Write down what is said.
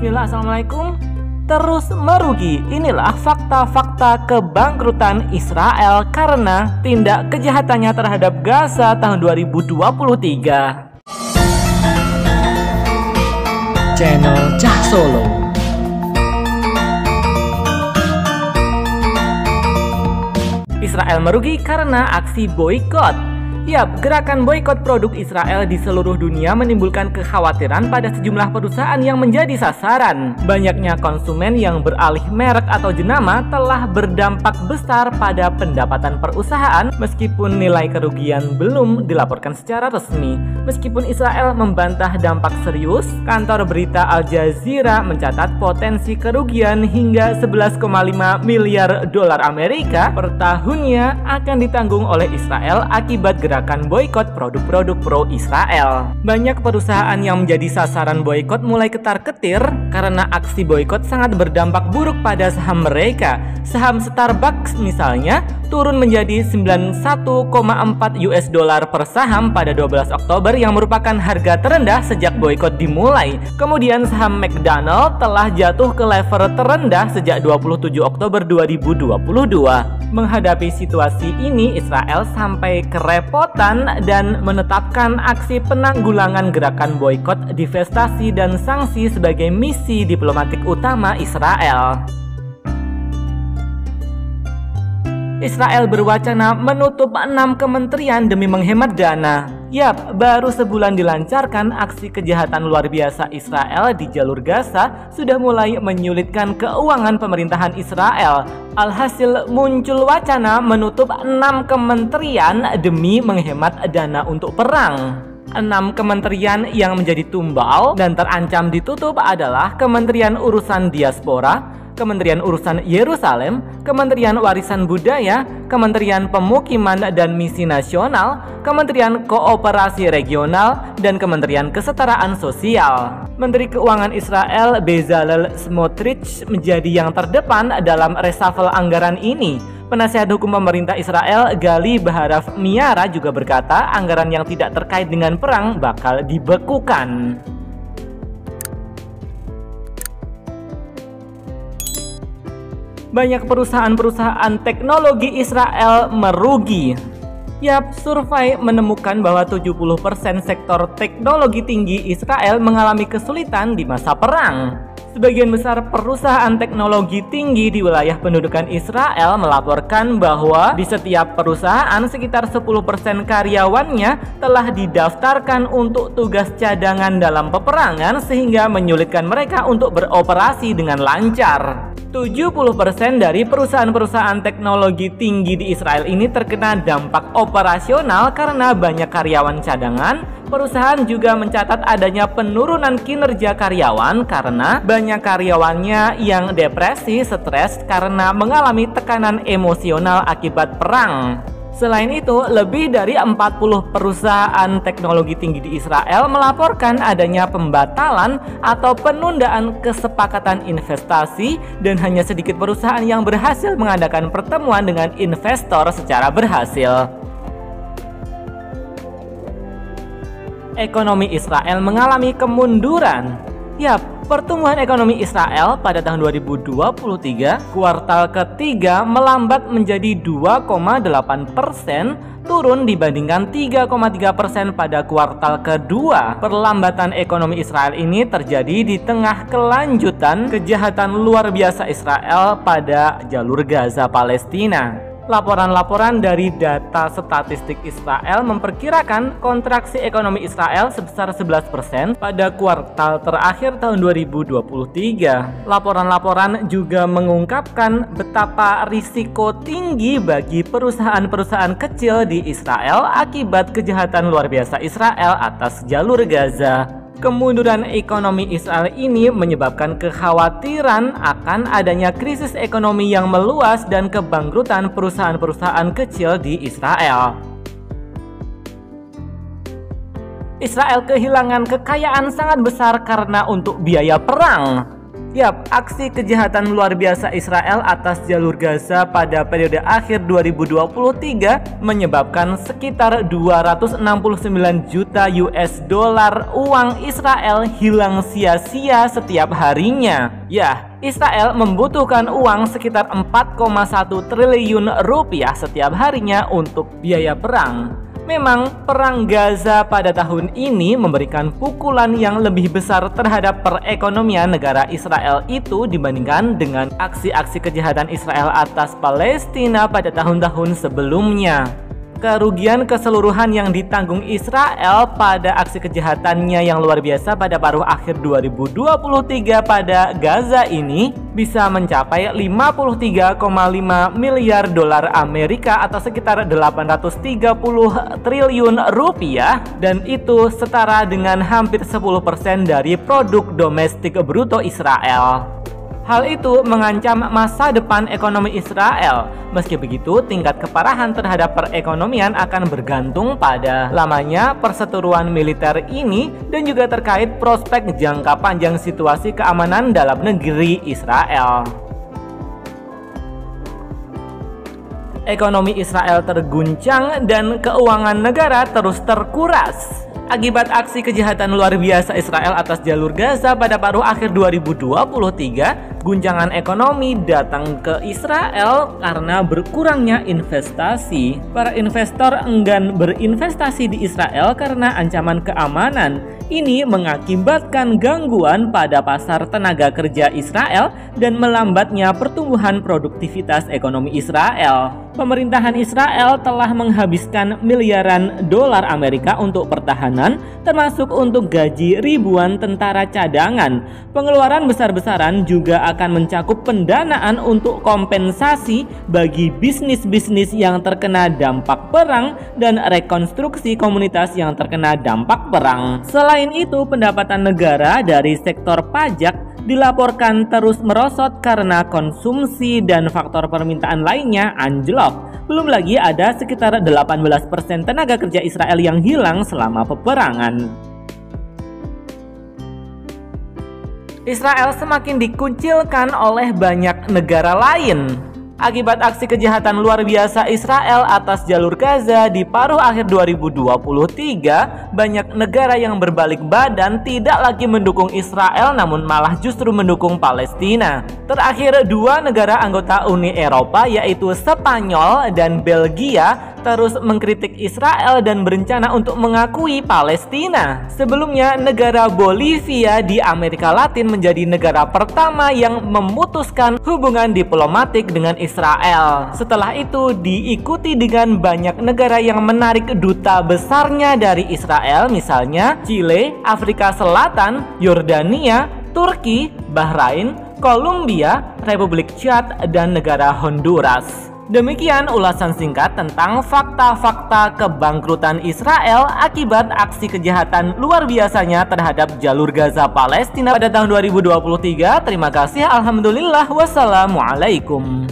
Bismillah, assalamualaikum. Terus merugi. Inilah fakta-fakta kebangkrutan Israel karena tindak kejahatannya terhadap Gaza tahun 2023. Channel Cah Solo. Israel merugi karena aksi boikot. Yap, gerakan boikot produk Israel di seluruh dunia menimbulkan kekhawatiran pada sejumlah perusahaan yang menjadi sasaran. Banyaknya konsumen yang beralih merek atau jenama telah berdampak besar pada pendapatan perusahaan meskipun nilai kerugian belum dilaporkan secara resmi. Meskipun Israel membantah dampak serius, kantor berita Al Jazeera mencatat potensi kerugian hingga 11,5 miliar dolar Amerika per tahunnya akan ditanggung oleh Israel akibat gerakan boikot produk-produk pro-Israel. Banyak perusahaan yang menjadi sasaran boikot mulai ketar-ketir karena aksi boikot sangat berdampak buruk pada saham mereka. Saham Starbucks misalnya turun menjadi 91,4 US dollar per saham pada 12 Oktober yang merupakan harga terendah sejak boikot dimulai. Kemudian saham McDonald telah jatuh ke level terendah sejak 27 Oktober 2022. Menghadapi situasi ini, Israel sampai kerepotan dan menetapkan aksi penanggulangan gerakan boikot, divestasi, dan sanksi sebagai misi diplomatik utama Israel. Israel berwacana menutup 6 kementerian demi menghemat dana. Yap, baru sebulan dilancarkan, aksi kejahatan luar biasa Israel di jalur Gaza sudah mulai menyulitkan keuangan pemerintahan Israel. Alhasil muncul wacana menutup 6 kementerian demi menghemat dana untuk perang. 6 kementerian yang menjadi tumbal dan terancam ditutup adalah Kementerian Urusan Diaspora, Kementerian Urusan Yerusalem, Kementerian Warisan Budaya, Kementerian Pemukiman dan Misi Nasional, Kementerian Kooperasi Regional, dan Kementerian Kesetaraan Sosial. Menteri Keuangan Israel Bezalel Smotrich menjadi yang terdepan dalam reshuffle anggaran ini. Penasihat hukum pemerintah Israel Gali Baharaf Miara juga berkata anggaran yang tidak terkait dengan perang bakal dibekukan. Banyak perusahaan-perusahaan teknologi Israel merugi. Yap, survei menemukan bahwa 70% sektor teknologi tinggi Israel mengalami kesulitan di masa perang. Sebagian besar perusahaan teknologi tinggi di wilayah pendudukan Israel melaporkan bahwa di setiap perusahaan sekitar 10% karyawannya telah didaftarkan untuk tugas cadangan dalam peperangan sehingga menyulitkan mereka untuk beroperasi dengan lancar. 70% dari perusahaan-perusahaan teknologi tinggi di Israel ini terkena dampak operasional karena banyak karyawan cadangan. Perusahaan juga mencatat adanya penurunan kinerja karyawan karena banyak karyawannya yang depresi, stres karena mengalami tekanan emosional akibat perang. Selain itu, lebih dari 40 perusahaan teknologi tinggi di Israel melaporkan adanya pembatalan atau penundaan kesepakatan investasi dan hanya sedikit perusahaan yang berhasil mengadakan pertemuan dengan investor secara berhasil. Ekonomi Israel mengalami kemunduran. Yap, pertumbuhan ekonomi Israel pada tahun 2023 kuartal ketiga melambat menjadi 2,8%, turun dibandingkan 3,3% pada kuartal kedua. Perlambatan ekonomi Israel ini terjadi di tengah kelanjutan kejahatan luar biasa Israel pada jalur Gaza Palestina. Laporan-laporan dari data statistik Israel memperkirakan kontraksi ekonomi Israel sebesar 11% pada kuartal terakhir tahun 2023. Laporan-laporan juga mengungkapkan betapa risiko tinggi bagi perusahaan-perusahaan kecil di Israel akibat kejahatan luar biasa Israel atas jalur Gaza. Kemunduran ekonomi Israel ini menyebabkan kekhawatiran akan adanya krisis ekonomi yang meluas dan kebangkrutan perusahaan-perusahaan kecil di Israel. Israel kehilangan kekayaan sangat besar karena untuk biaya perang. Yap, aksi kejahatan luar biasa Israel atas jalur Gaza pada periode akhir 2023 menyebabkan sekitar 269 juta US dollar uang Israel hilang sia-sia setiap harinya. Ya, Israel membutuhkan uang sekitar 4,1 triliun rupiah setiap harinya untuk biaya perang. Memang perang Gaza pada tahun ini memberikan pukulan yang lebih besar terhadap perekonomian negara Israel itu dibandingkan dengan aksi-aksi kejahatan Israel atas Palestina pada tahun-tahun sebelumnya. Kerugian keseluruhan yang ditanggung Israel pada aksi kejahatannya yang luar biasa pada paruh akhir 2023 pada Gaza ini bisa mencapai 53,5 miliar dolar Amerika atau sekitar 830 triliun rupiah, dan itu setara dengan hampir 10% dari produk domestik bruto Israel. Hal itu mengancam masa depan ekonomi Israel. Meski begitu, tingkat keparahan terhadap perekonomian akan bergantung pada lamanya perseteruan militer ini dan juga terkait prospek jangka panjang situasi keamanan dalam negeri Israel. Ekonomi Israel terguncang dan keuangan negara terus terkuras. Akibat aksi kejahatan luar biasa Israel atas jalur Gaza pada paruh akhir 2023, guncangan ekonomi datang ke Israel karena berkurangnya investasi. Para investor enggan berinvestasi di Israel karena ancaman keamanan. Ini mengakibatkan gangguan pada pasar tenaga kerja Israel dan melambatnya pertumbuhan produktivitas ekonomi Israel. Pemerintahan Israel telah menghabiskan miliaran dolar Amerika untuk pertahanan, termasuk untuk gaji ribuan tentara cadangan. Pengeluaran besar-besaran juga akan mencakup pendanaan untuk kompensasi bagi bisnis-bisnis yang terkena dampak perang dan rekonstruksi komunitas yang terkena dampak perang. Selain itu, pendapatan negara dari sektor pajak dilaporkan terus merosot karena konsumsi dan faktor permintaan lainnya anjlok. Belum lagi ada sekitar 18% tenaga kerja Israel yang hilang selama peperangan. Israel semakin dikucilkan oleh banyak negara lain. Akibat aksi kejahatan luar biasa Israel atas jalur Gaza di paruh akhir 2023, banyak negara yang berbalik badan tidak lagi mendukung Israel namun malah justru mendukung Palestina. Terakhir, dua negara anggota Uni Eropa yaitu Spanyol dan Belgia terus mengkritik Israel dan berencana untuk mengakui Palestina. Sebelumnya, negara Bolivia di Amerika Latin menjadi negara pertama yang memutuskan hubungan diplomatik dengan Israel. Setelah itu diikuti dengan banyak negara yang menarik duta besarnya dari Israel, misalnya Chile, Afrika Selatan, Yordania, Turki, Bahrain, Kolombia, Republik Chad, dan negara Honduras. Demikian ulasan singkat tentang fakta-fakta kebangkrutan Israel akibat aksi kejahatan luar biasanya terhadap jalur Gaza Palestina pada tahun 2023. Terima kasih. Alhamdulillah. Wassalamualaikum.